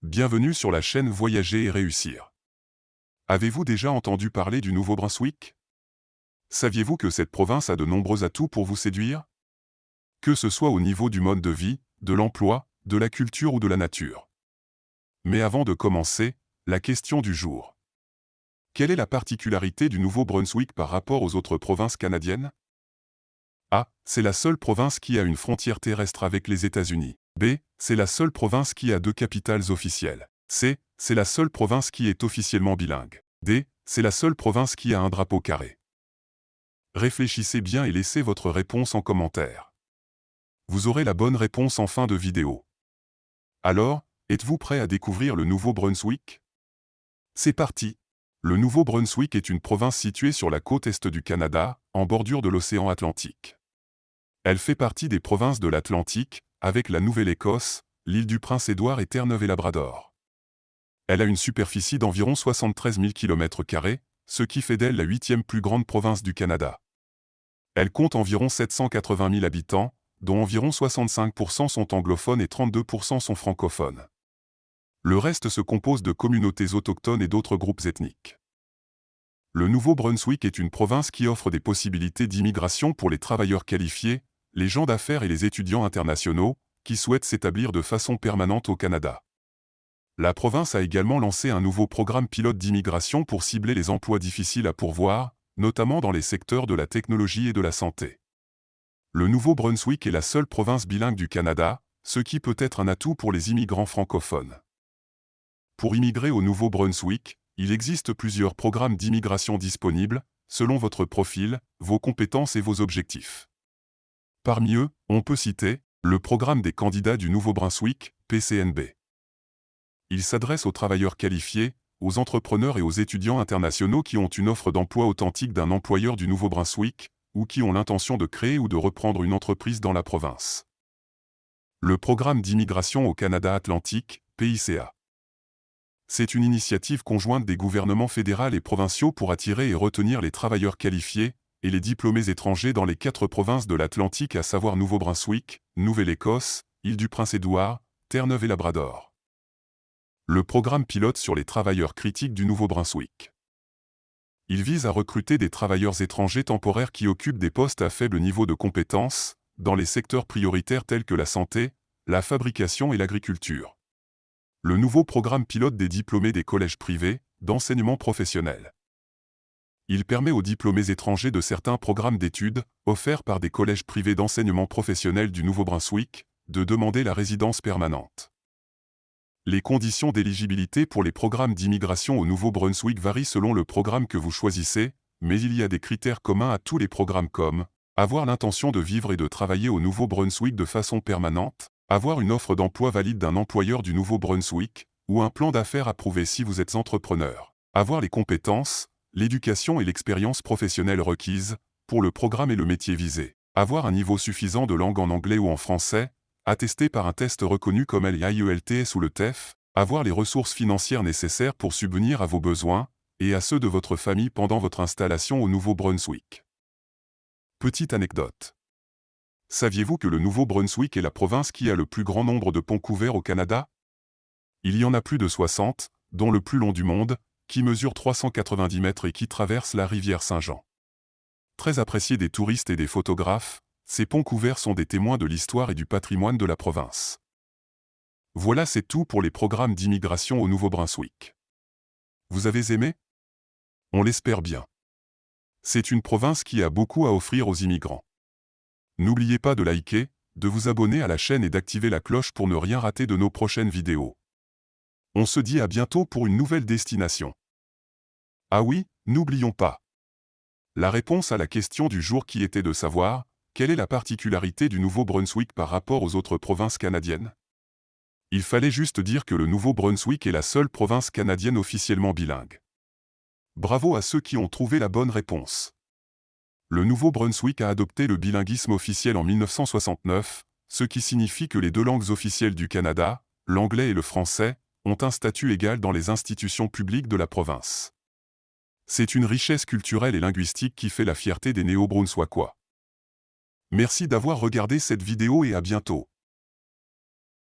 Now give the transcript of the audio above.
Bienvenue sur la chaîne Voyager et réussir. Avez-vous déjà entendu parler du Nouveau-Brunswick? Saviez-vous que cette province a de nombreux atouts pour vous séduire? Que ce soit au niveau du mode de vie, de l'emploi, de la culture ou de la nature. Mais avant de commencer, la question du jour. Quelle est la particularité du Nouveau-Brunswick par rapport aux autres provinces canadiennes? A. C'est la seule province qui a une frontière terrestre avec les États-Unis. B. C'est la seule province qui a 2 capitales officielles. C. C'est la seule province qui est officiellement bilingue. D. C'est la seule province qui a un drapeau carré. Réfléchissez bien et laissez votre réponse en commentaire. Vous aurez la bonne réponse en fin de vidéo. Alors, êtes-vous prêt à découvrir le Nouveau-Brunswick? C'est parti! Le Nouveau-Brunswick est une province située sur la côte est du Canada, en bordure de l'océan Atlantique. Elle fait partie des provinces de l'Atlantique, avec la Nouvelle-Écosse, l'île du Prince-Édouard et Terre-Neuve-et-Labrador. Elle a une superficie d'environ 73 000 km², ce qui fait d'elle la 8e plus grande province du Canada. Elle compte environ 780 000 habitants, dont environ 65% sont anglophones et 32% sont francophones. Le reste se compose de communautés autochtones et d'autres groupes ethniques. Le Nouveau-Brunswick est une province qui offre des possibilités d'immigration pour les travailleurs qualifiés, les gens d'affaires et les étudiants internationaux, qui souhaitent s'établir de façon permanente au Canada. La province a également lancé un nouveau programme pilote d'immigration pour cibler les emplois difficiles à pourvoir, notamment dans les secteurs de la technologie et de la santé. Le Nouveau-Brunswick est la seule province bilingue du Canada, ce qui peut être un atout pour les immigrants francophones. Pour immigrer au Nouveau-Brunswick, il existe plusieurs programmes d'immigration disponibles, selon votre profil, vos compétences et vos objectifs. Parmi eux, on peut citer le programme des candidats du Nouveau-Brunswick, PCNB. Il s'adresse aux travailleurs qualifiés, aux entrepreneurs et aux étudiants internationaux qui ont une offre d'emploi authentique d'un employeur du Nouveau-Brunswick, ou qui ont l'intention de créer ou de reprendre une entreprise dans la province. Le programme d'immigration au Canada Atlantique, PICA. C'est une initiative conjointe des gouvernements fédéral et provinciaux pour attirer et retenir les travailleurs qualifiés et les diplômés étrangers dans les 4 provinces de l'Atlantique, à savoir Nouveau-Brunswick, Nouvelle-Écosse, île du Prince-Édouard, Terre-Neuve-et-Labrador. Le programme pilote sur les travailleurs critiques du Nouveau-Brunswick. Il vise à recruter des travailleurs étrangers temporaires qui occupent des postes à faible niveau de compétence, dans les secteurs prioritaires tels que la santé, la fabrication et l'agriculture. Le nouveau programme pilote des diplômés des collèges privés, d'enseignement professionnel. Il permet aux diplômés étrangers de certains programmes d'études, offerts par des collèges privés d'enseignement professionnel du Nouveau-Brunswick, de demander la résidence permanente. Les conditions d'éligibilité pour les programmes d'immigration au Nouveau-Brunswick varient selon le programme que vous choisissez, mais il y a des critères communs à tous les programmes comme avoir l'intention de vivre et de travailler au Nouveau-Brunswick de façon permanente, avoir une offre d'emploi valide d'un employeur du Nouveau-Brunswick, ou un plan d'affaires approuvé si vous êtes entrepreneur, avoir les compétences, l'éducation et l'expérience professionnelle requises pour le programme et le métier visé, avoir un niveau suffisant de langue en anglais ou en français, attesté par un test reconnu comme l'IELTS ou le TEF, avoir les ressources financières nécessaires pour subvenir à vos besoins et à ceux de votre famille pendant votre installation au Nouveau-Brunswick. Petite anecdote. Saviez-vous que le Nouveau-Brunswick est la province qui a le plus grand nombre de ponts couverts au Canada? Il y en a plus de 60, dont le plus long du monde, qui mesure 390 mètres et qui traverse la rivière Saint-Jean. Très appréciés des touristes et des photographes, ces ponts couverts sont des témoins de l'histoire et du patrimoine de la province. Voilà, c'est tout pour les programmes d'immigration au Nouveau-Brunswick. Vous avez aimé? On l'espère bien. C'est une province qui a beaucoup à offrir aux immigrants. N'oubliez pas de liker, de vous abonner à la chaîne et d'activer la cloche pour ne rien rater de nos prochaines vidéos. On se dit à bientôt pour une nouvelle destination. Ah oui, n'oublions pas la réponse à la question du jour qui était de savoir quelle est la particularité du Nouveau-Brunswick par rapport aux autres provinces canadiennes. Il fallait juste dire que le Nouveau-Brunswick est la seule province canadienne officiellement bilingue. Bravo à ceux qui ont trouvé la bonne réponse. Le Nouveau-Brunswick a adopté le bilinguisme officiel en 1969, ce qui signifie que les 2 langues officielles du Canada, l'anglais et le français, ont un statut égal dans les institutions publiques de la province. C'est une richesse culturelle et linguistique qui fait la fierté des Néo-Brunswickois. Merci d'avoir regardé cette vidéo et à bientôt.